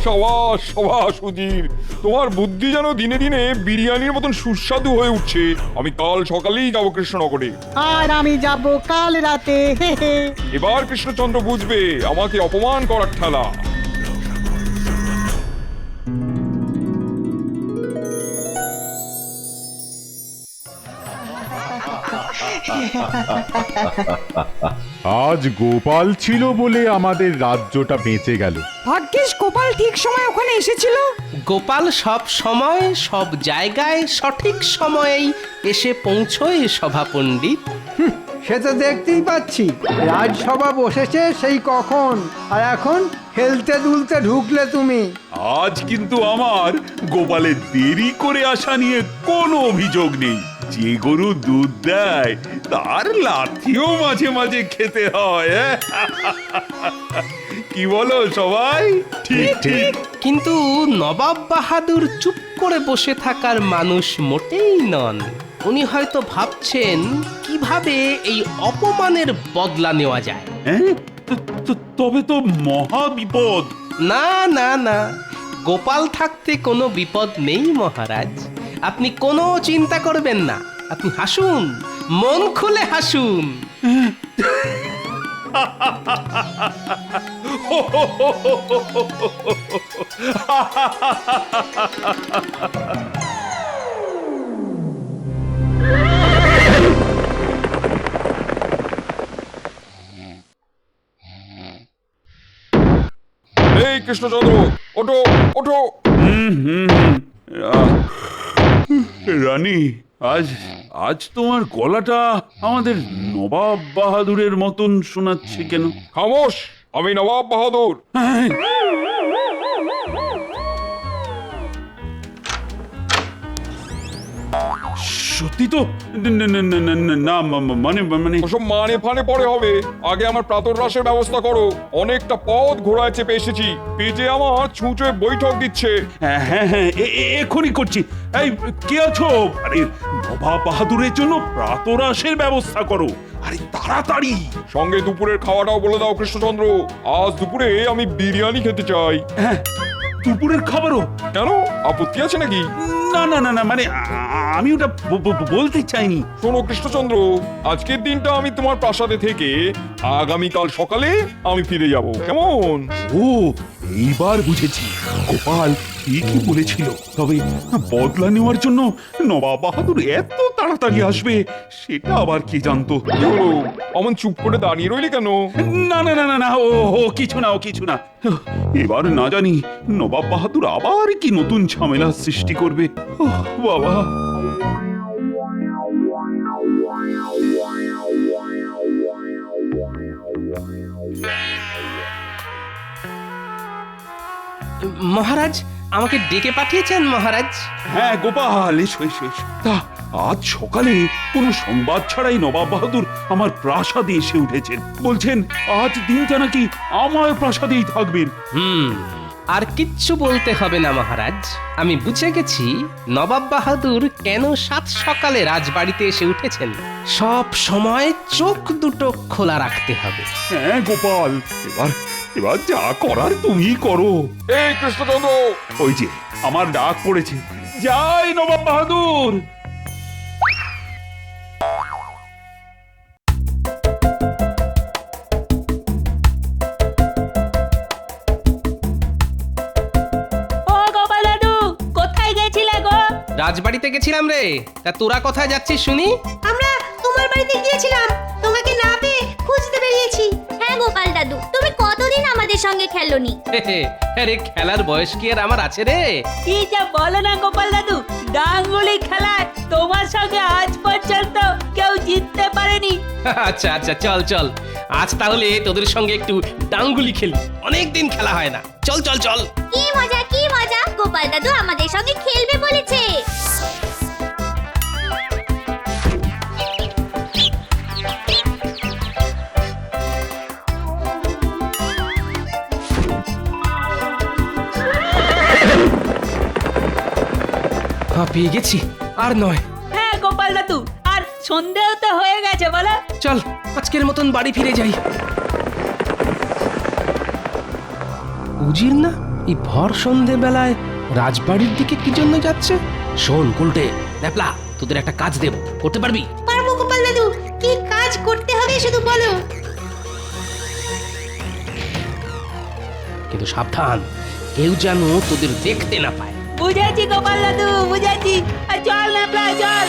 সবাস সবাস সুধীর, তোমার বুদ্ধি যেন দিনে দিনে বিরিয়ানির মতন সুস্বাদু হয়ে উঠছে। আমি কাল সকালেই যাবো কৃষ্ণনগরে। আর আমি যাব কাল রাতে। এবার কৃষ্ণচন্দ্র বুঝবে আমাকে অপমান করার ঠেলা। আজ গোপাল ছিল বলে আমাদের রাজ্যটা বেঁচে গেল। ভাগ্যিস গোপাল ঠিক সময় ওখানে এসেছিল। গোপাল সব সময় সব জায়গায় সঠিক সময়েই এসে পৌঁছয় সভা পণ্ডিত। সে তো দেখতেই পাচ্ছি, রাজসভা বসেছে সেই কখন, আর এখন হেলতে দুলতে ঢুকলে তুমি। আজ কিন্তু আমার গোপালের দেরি করে আসা নিয়ে কোনো অভিযোগ নেই। যে গরু দুধ দেয় তার লাঠিও মাঝে মাঝে খেতে হয়। কি বলো সবাই? ঠিক ঠিক। কিন্তু নবাব বাহাদুর চুপ করে বসে থাকার মানুষ মোটেই নন। উনি হয়তো ভাবছেন কিভাবে এই অপমানের বদলা নেওয়া যায়। হ্যাঁ, তবে তো মহা বিপদ। না না না, গোপাল থাকতে কোনো বিপদ নেই মহারাজ। আপনি কোনো চিন্তা করবেন না, আপনি হাসুন, মন খুলে হাসুন। এই কৃষ্ণচন্দ্র, ওঠো ওঠো। রানী, আজ আজ তোমার গলাটা আমাদের নবাব বাহাদুরের মতন শোনাচ্ছে কেন? খামোশ, আমি নবাব বাহাদুর। সত্যি তো? না মানে মানে ওসব মানে ফানে পরে হবে, আগে আমার প্রাতরাশের ব্যবস্থা করো। অনেকটা পথ ঘোড়ায় চেপে এসেছি, পেটে আমার ছুঁচোয় বৈঠক দিচ্ছে। হ্যাঁ হ্যাঁ হ্যাঁ, এখনই করছি। এই কে আছো? আরে নবাব বাহাদুরের জন্য প্রাতরাশের ব্যবস্থা করো, আরে তাড়াতাড়ি। সঙ্গে দুপুরের খাওয়াটাও বলে দাও কৃষ্ণচন্দ্র, আজ দুপুরে আমি বিরিয়ানি খেতে চাই। হ্যাঁ, দুপুরের খাবারও? কেন, আপত্তি আছে নাকি? না না না না, মানে আমি ওটা বলতে চাইনি। শোনো কৃষ্ণচন্দ্র, আজকের দিনটা আমি তোমার প্রাসাদে থেকে আগামীকাল সকালে আমি ফিরে যাব, কেমন? ও, এইবার বুঝেছি। গোপাল ঠিকই বলেছিল, তবে বদলা নেওয়ার জন্য নবাব বাহাদুর এত তাড়াতাড়ি আসবে সেটা আবার কি জানতো? কি হলো, অমন চুপ করে দাঁড়িয়ে রইলে কেন? না না না না না, ও কিছু না, ও কিছু না। এবার না জানি নবাব বাহাদুর আবার কি নতুন ঝামেলা সৃষ্টি করবে। ওহ বাবা। মহারাজ, আমাকে ডেকে পাঠিয়েছেন মহারাজ? হ্যাঁ গোপাল, এসো এসো এসো। তা আজ সকালে কোনো সংবাদ ছাড়াই নবাব বাহাদুর আমার প্রাসাদে এসে উঠেছেন। বলছেন আজ দিনটা নাকি আমার প্রাসাদেই থাকবেন। আর কিচ্ছু বলতে হবে না মহারাজ, আমি বুঝে গেছি নবাব বাহাদুর কেন সাত সকালে রাজবাড়িতে এসে উঠেছেন। সব সময় চোখ দুটো খোলা রাখতে হবে। হ্যাঁ গোপাল, এবার এবার যা করার তুমি করো। এই কৃষ্ণচন্দ্র, ওই যে আমার ডাক পড়েছে, যাই নবাব বাহাদুর। রাজবাড়িতে গেছিলাম রে, তা তোরা কোথায় যাচ্ছিস শুনি? আমরা তোমার বাড়িতে গিয়েছিলাম, তোমাকে না পেয়ে খুঁজতে বেরিয়েছি। হ্যাঁ গোপাল দাদু, তুমি কতদিন আমাদের সঙ্গে খেলোনি? আরে খেলার বয়স কি আর আমার আছে রে? কি যা বলো না গোপাল দাদু, ডাঙ্গুলি খেলায় তোমার সঙ্গে আজ পর্যন্ত কেউ জিততে পারেনি। আচ্ছা আচ্ছা, চল চল, আজ তাহলে তোদের সঙ্গে একটু ডাঙ্গুলি খেলি, অনেকদিন খেলা হয় না। চল চল চল। কি মজা কি মজা, গোপাল দাদু আমাদের সঙ্গে খেলবে বলেছে। পেয়ে গেছি, আর নয়। হ্যাঁ গোপাল দাদু, আর সন্দেহ তো হয়ে গেছে বলো। চল আজকের মতন বাড়ি ফিরে যাই। উজির না এই ভর সন্ধে বেলায় রাজবাড়ির দিকে কি জন্য যাচ্ছে? শোন কুলটে, ন্যাপলা, তোদের একটা কাজ দেব, করতে পারবি? পারবো গোপাল দাদু, কি কাজ করতে হবে শুধু বলো। কিন্তু সাবধান, কেউ যেন তোদের দেখতে না পায়। বুঝেছি গোপাল দাদু, বুঝেছি। চল ন্যাপলা চল।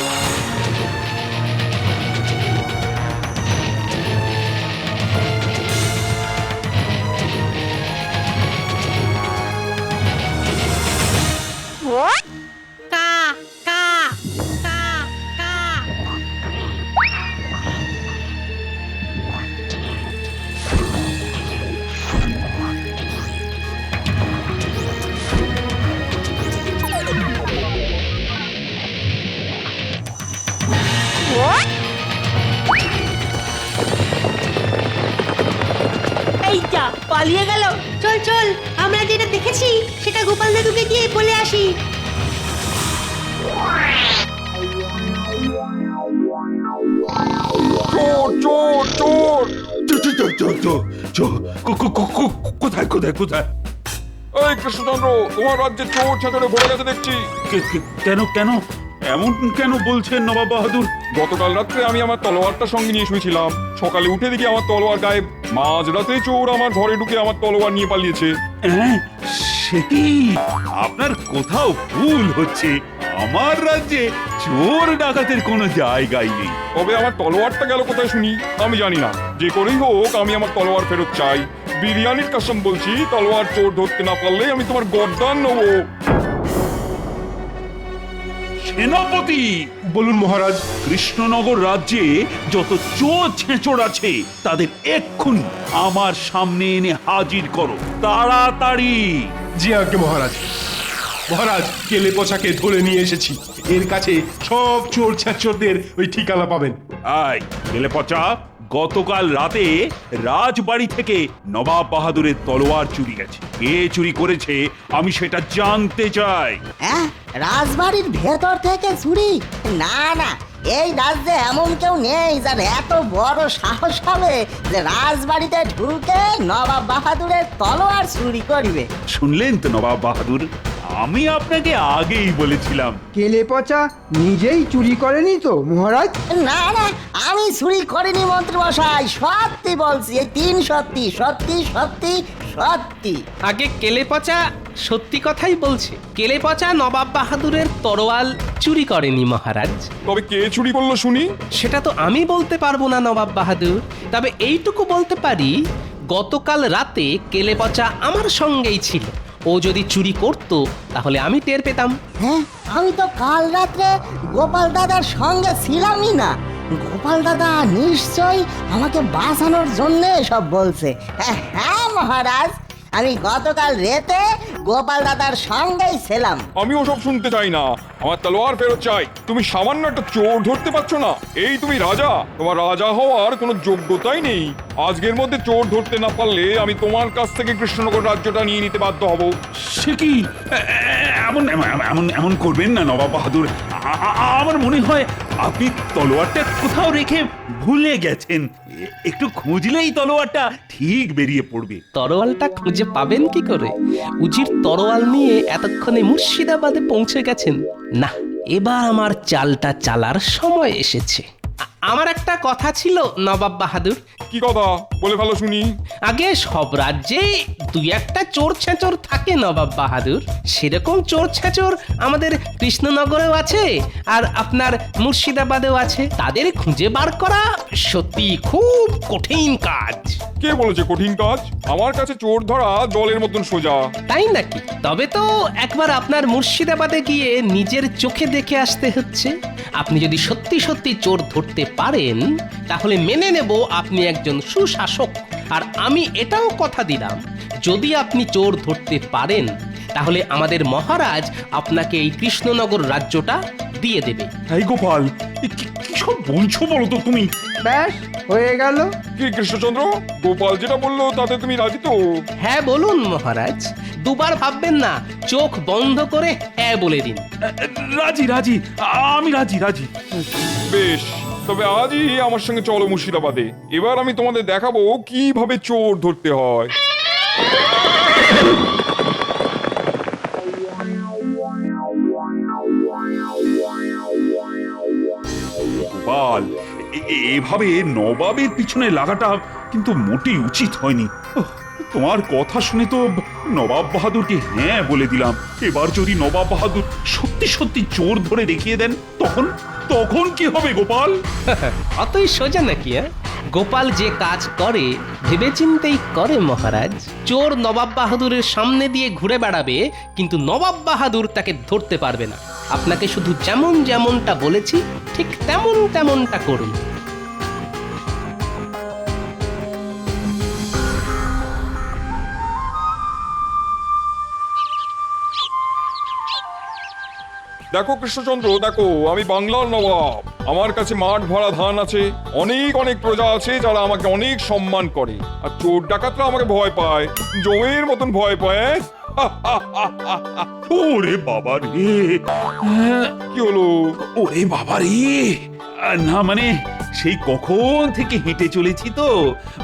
কা কা কা কা। এই যা পালিয়ে গেল। চল চল, আমরা যেটা দেখেছি সেটা গোপাল দাদুকে গিয়ে বলে আসি। চোর চোর চোর! কোথায় কোথায় কোথায়? এই কৃষ্ণচন্দ্র, তোমার রাজ্যে চোর ছেঁচড়ে ভরে গেছে দেখছি। কেন কেন? এমন কেন বলছেন নবাব বাহাদুর? গতকাল রাত্রে আমি আমার তলোয়ারটা সঙ্গে নিয়ে শুয়েছিলাম, সকালে উঠে দেখি আমার তলোয়ার গায়েব। মাঝরাতে চোর আমার ঘরে ঢুকে আমার তলোয়ার নিয়ে পালিয়েছে। হ্যাঁ, সে কি? আপনার কোথাও ভুল হচ্ছে। আমার রাজ্যে চোর ডাকাতের কোনো জায়গাই নেই। তবে আমার তলোয়ারটা গেল কোথায় শুনি? আমি জানি না। যে করেই হোক আমি আমার তলোয়ার ফেরত চাই। বিরিয়ানির কসম বলছি, তলোয়ার চোর ধরতে না পারলে আমি তোমার গর্দান নেবো। সেনাপতি! বলুন মহারাজ। কৃষ্ণনগর রাজ্যে যত চোর ছেঁচড় আছে তাদের এক্ষুনি আমার সামনে এনে হাজির করো, তাড়াতাড়ি। জি আজ্ঞে মহারাজ। মহারাজ, কেলে পচাকে ধরে নিয়ে এসেছি। এর কাছে সব চোর ছেঁচড়দের ওই ঠিকানা পাবেন। আয় গেলে পচা, গতকাল রাতে রাজবাড়ি থেকে নবাব বাহাদুরের তলোয়ার চুরি গেছে। কে চুরি করেছে আমি সেটা জানতে চাই। হ্যাঁ, রাজবাড়ির ভেতর থেকে চুরি? না না, এই রাজ্যে এমন কেউ নেই যার এত বড় সাহস হবে যে রাজবাড়িতে ঢুকে নবাব বাহাদুরের তলোয়ার চুরি করবে। শুনলেন তো নবাব বাহাদুর, আমি আপনাকে আগেই বলেছিলাম। কেলে পচা নিজেই চুরি করেনি তো মহারাজ? না না, আমি চুরি করিনি মন্ত্রী মশাই, সত্যি বলছি। এই 3 সত্যি সত্যি সত্যি সত্যি। আগে কেলে পচা সত্যি কথাই বলছে। কেলে পচা নবাব বাহাদুরের তরোয়াল চুরি করেনি মহারাজ। তবে কে চুরি করলো শুনি? সেটা তো আমি বলতে পারবো না নবাব বাহাদুর, তবে এইটুকু বলতে পারি গতকাল রাতে কেলে পচা আমার সঙ্গেই ছিল। ও যদি চুরি করত তাহলে আমি টের পেতাম। হ্যাঁ, আমি তো কাল রাত্রে গোপাল দাদার সঙ্গে ছিলামই না। গোপাল দাদা নিশ্চয়ই আমাকে বাঁচানোর জন্য সব বলছে। হ্যাঁ মহারাজ, আমি গতকাল রাতে গোপাল দাদার সঙ্গেই ছিলাম। আমি ওসব শুনতে চাই না, আমার তলোয়ার ফেরত চাই। তুমি সামান্য একটা চোর ধরতে পারছো না? এই তুমি রাজা? তোমার রাজা হওয়ার কোনো যোগ্যতাই নেই। আজকের মধ্যে চোর ধরতে না পারলে আমি তোমার কাছ থেকে কৃষ্ণনগর রাজ্যটা নিয়ে নিতে বাধ্য হব। সে কি? এমন এমন এমন করবেন না নবাব বাহাদুর। আমার মনে হয় আপনি তলোয়ারটা কোথাও রেখে ভুলে গেছেন। একটু খুঁজলেই তলোয়ারটা ঠিক বেরিয়ে পড়বে। তরোয়ালটা খুঁজে পাবেন কি করে? উজির তরোয়াল নিয়ে এতক্ষণে মুর্শিদাবাদে পৌঁছে গেছেন। না, এবার আমার চালটা চালার সময় এসেছে। আমার একটা কথা ছিল নবাব বাহাদুর। কি কথা? বলে ভালো শুনি। আগে সব রাজ্যে 2-1টা চোর ছেঁচড় থাকে নবাব বাহাদুর। সেরকম চোর ছেঁচড় আমাদের কৃষ্ণনগরেও আছে আর আপনার মুর্শিদাবাদেও আছে। তাদের খুঁজে বার করা সত্যি খুব কঠিন কাজ। কে বলেছে কঠিন কাজ? আমার কাছে চোর ধরা জলের মতন সোজা। তাই নাকি? তবে তো একবার আপনার মুর্শিদাবাদে গিয়ে নিজের চোখে দেখে আসতে হচ্ছে। আপনি যদি সত্যি সত্যি চোর ধরতে পারেন তাহলে মেনে নেব আপনি একজন সুশাসক। আর আমি এটাও কথা দিলাম, যদি আপনি চোর ধরতে পারেন তাহলে আমাদের মহারাজ আপনাকে এই কৃষ্ণনগর রাজ্যটা দিয়ে দেবে। এই গোপাল, কি সব বলছো বলো তো তুমি? ব্যাস হয়ে গেল। কি কৃষ্ণচন্দ্র, গোপাল যেটা বললো তাতে তুমি রাজি তো? হ্যাঁ বলুন মহারাজ, দুবার ভাববেন না, চোখ বন্ধ করে হ্যাঁ বলে দিন। রাজি রাজি, আমি রাজি রাজি। বেশ, তবে আজই আমার সঙ্গে চলো মুর্শিদাবাদে। এবার আমি তোমাদের দেখাবো কিভাবে চোর ধরতে হয়। গোপাল, এভাবে নবাবের পিছনে লাগাটা কিন্তু মোটেই উচিত হয়নি। তোমার কথা শুনে তো নবাব বাহাদুরকে হ্যাঁ বলে দিলাম। এবার যদি নবাব বাহাদুর সত্যি সত্যি চোর ধরে দেখিয়ে দেন তখন তখন কি হবে গোপাল? অতই সোজা নাকি? গোপাল যে কাজ করে ভেবেচিন্তেই করে মহারাজ। চোর নবাব বাহাদুরের সামনে দিয়ে ঘুরে বেড়াবে, কিন্তু নবাব বাহাদুর তাকে ধরতে পারবে না। আপনাকে শুধু যেমন যেমনটা বলেছি ঠিক তেমনটা করুন। দেখো কৃষ্ণচন্দ্র, দেখো আমি বাংলার নবাব। আমার কাছে মাঠ ভরা ধান আছে, অনেক অনেক প্রজা আছে যারা আমাকে অনেক সম্মান করে। আর চোর ডাকাতরা আমাকে ভয় পায়, জমের মতন ভয় পায়। ওরে বাবা রে! কি হলো? ওরে বাবা রে! না মানে সেই কখন থেকে হেঁটে চলেছি তো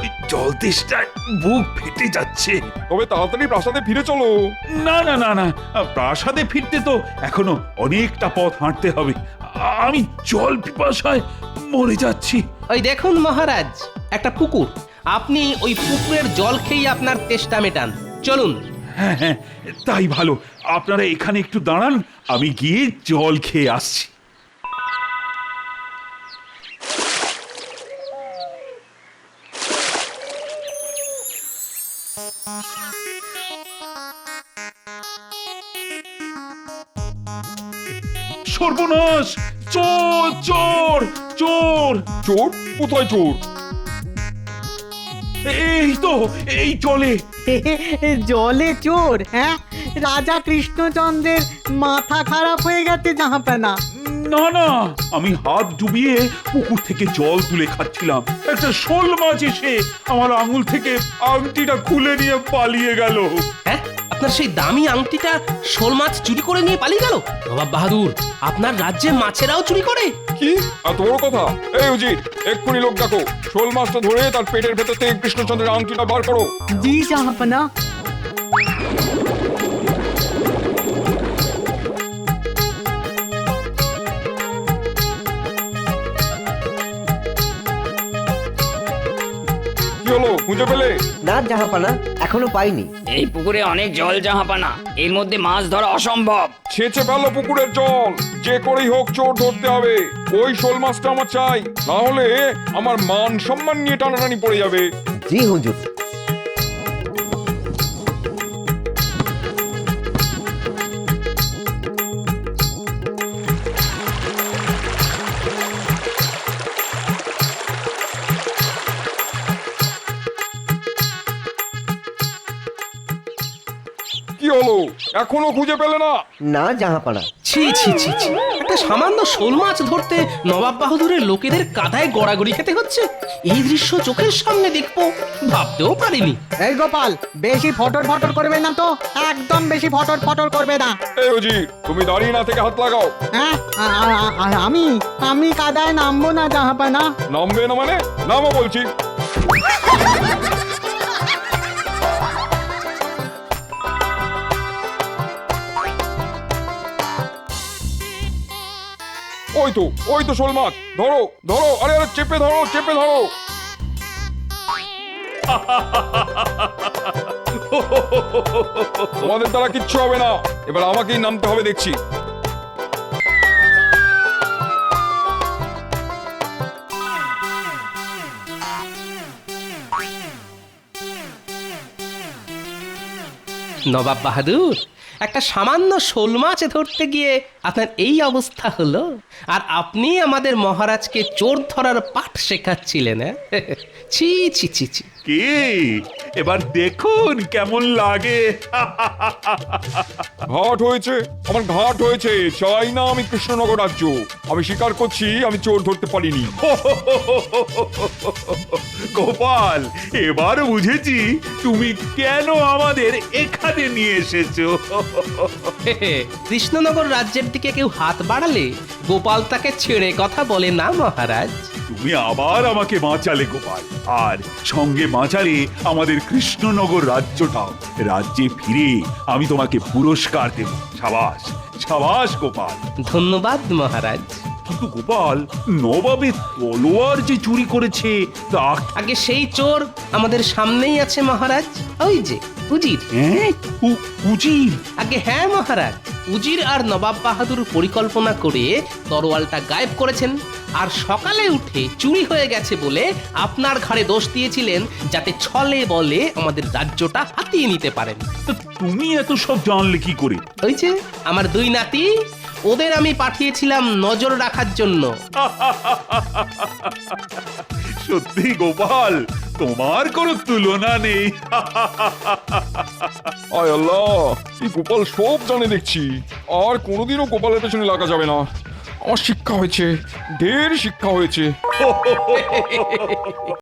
ওই জল তেষ্টায় বুক ফেটে যাচ্ছে। তবে তাড়াতাড়ি প্রাসাদে ফিরে চলো। না না না না, প্রাসাদে ফিরতে তো এখনো অনেকটা পথ হাঁটতে হবে। আমি জল পিপাসায় মরে যাচ্ছি। ওই দেখুন মহারাজ, একটা পুকুর। আপনি ওই পুকুরের জল খেয়ে আপনার তেষ্টা মেটান। চলুন। হ্যাঁ হ্যাঁ, তাই ভালো। আপনারা এখানে একটু দাঁড়ান, আমি গিয়ে জল খেয়ে আসছি। সর্বনাশ! চোর চোর চোর! চোর? কোথায় চোর? এই তো, এই জলে। জলে চোর? হ্যাঁ, রাজা কৃষ্ণচন্দ্রের মাথা খারাপ হয়ে গেছে জাহাপানা। না না, আমি হাত ডুবিয়ে পুকুর থেকে জল তুলে খাচ্ছিলাম, একটা শোল মাছ এসে আমার আঙুল থেকে আংটিটা খুলে নিয়ে পালিয়ে গেল। হ্যাঁ, আপনার সেই দামি আংটিটা শোল মাছ চুরি করে নিয়ে পালিয়ে গেল? নবাব বাহাদুর, আপনার রাজ্যে মাছেরাও চুরি করে? কি এত বড় কথা? এই উজির, এক্ষুনি লোক ডাকো, শোল মাছটা ধরে তার পেটের ভেতর থেকে কৃষ্ণচন্দ্রের আংটিটা বার করো। জি জাহাপানা। কি হলো, খুঁজে পেলে? না জাহাপানা, এখনো পাইনি। এই পুকুরে অনেক জল জাহাপানা, এর মধ্যে মাছ ধরা অসম্ভব। ছেঁচে ফেলো পুকুরের জল, যে করেই হোক চোর ধরতে হবে। ওই শোল মাছটা আমার চাই, না হলে আমার মান সম্মান নিয়ে টানাটানি পড়ে যাবে। জি হুজুর। কি হলো, এখনো খুঁজে পেলে না? না জাহাপানা। ছি ছি ছি ছি, একটা সামান্য শোল মাছ ধরতে নবাব বাহাদুরের লোকেদের কাদায় গড়াগড়ি খেতে হচ্ছে। এই দৃশ্য চোখের সামনে দেখবো ভাবতেও পারিনি। এই গোপাল, বেশি ফটর ফটর করবে না তো, একদম বেশি ফটর ফটর করবে না। এই উজির, তুমি দাঁড়িয়ে না থেকে হাত লাগাও। হ্যাঁ, আমি কাদায় নামবো না জাহাপানা। নামবে না মানে? নামো বলছি। ওই তো শোল মাছ, ধরো ধরো, আরে আরে চেপে ধরো, চেপে ধরো। তোমাদের দ্বারা কিচ্ছু হবে না, এবার আমাকেই নামতে হবে দেখছি। নবাব বাহাদুর, একটা সামান্য শোল মাছ ধরতে গিয়ে আপনার এই অবস্থা হলো, আর আপনি আমাদের মহারাজকে চোর ধরার পাঠ শেখাচ্ছিলেন? ছি ছি ছি ছি। কে এবার দেখুন কেমন লাগে। ঘাট হয়েছে, আমার ঘাট হয়েছে। চাই না আমি কৃষ্ণনগর রাজ্য। আমি স্বীকার করছি আমি চোর ধরতে পারিনি। গোপাল, এবার বুঝেছি তুমি কেন আমাদের এখানে নিয়ে এসেছো। কৃষ্ণনগর রাজ্যের দিকে কেউ হাত বাড়ালে গোপাল তাকে ছেড়ে কথা বলে না মহারাজ। তুমি আবার আমাকে বাঁচালে গোপাল, আর সঙ্গে বাঁচালে আমাদের কৃষ্ণনগর রাজ্যটাও। রাজ্যে ফিরে আমি তোমাকে পুরস্কার দেব। সাবাস সাবাস গোপাল। ধন্যবাদ মহারাজ। কিন্তু গোপাল, নবাবের তলোয়ার যে চুরি করেছে তা আগে সেই চোর আমাদের সামনেই আছে মহারাজ, ওই যে উজির। উজির? আগে হ্যাঁ মহারাজ, উজির আর নবাব বাহাদুর পরিকল্পনা করে তরোয়ালটা গায়েব করেছেন, আর সকালে উঠে চুরি হয়ে গেছে বলে আপনার ঘাড়ে দোষ দিয়েছিলেন, যাতে ছলে বলে আমাদের রাজ্যটা হাতিয়ে নিতে পারেন। তুমি এত সব জানলে কি করে? ওই যে আমার দুই নাতি, ওদের আমি পাঠিয়েছিলাম নজর রাখার জন্য। সত্যি গোপাল, তোমার কোনো তুলনা নেই। আয় আল্লাহ, এই গোপাল সব জানে দেখছি। আর কোনোদিনও গোপালের পেছনে লাগা যাবে না। আমার শিক্ষা হয়েছে, ঢের শিক্ষা হয়েছে।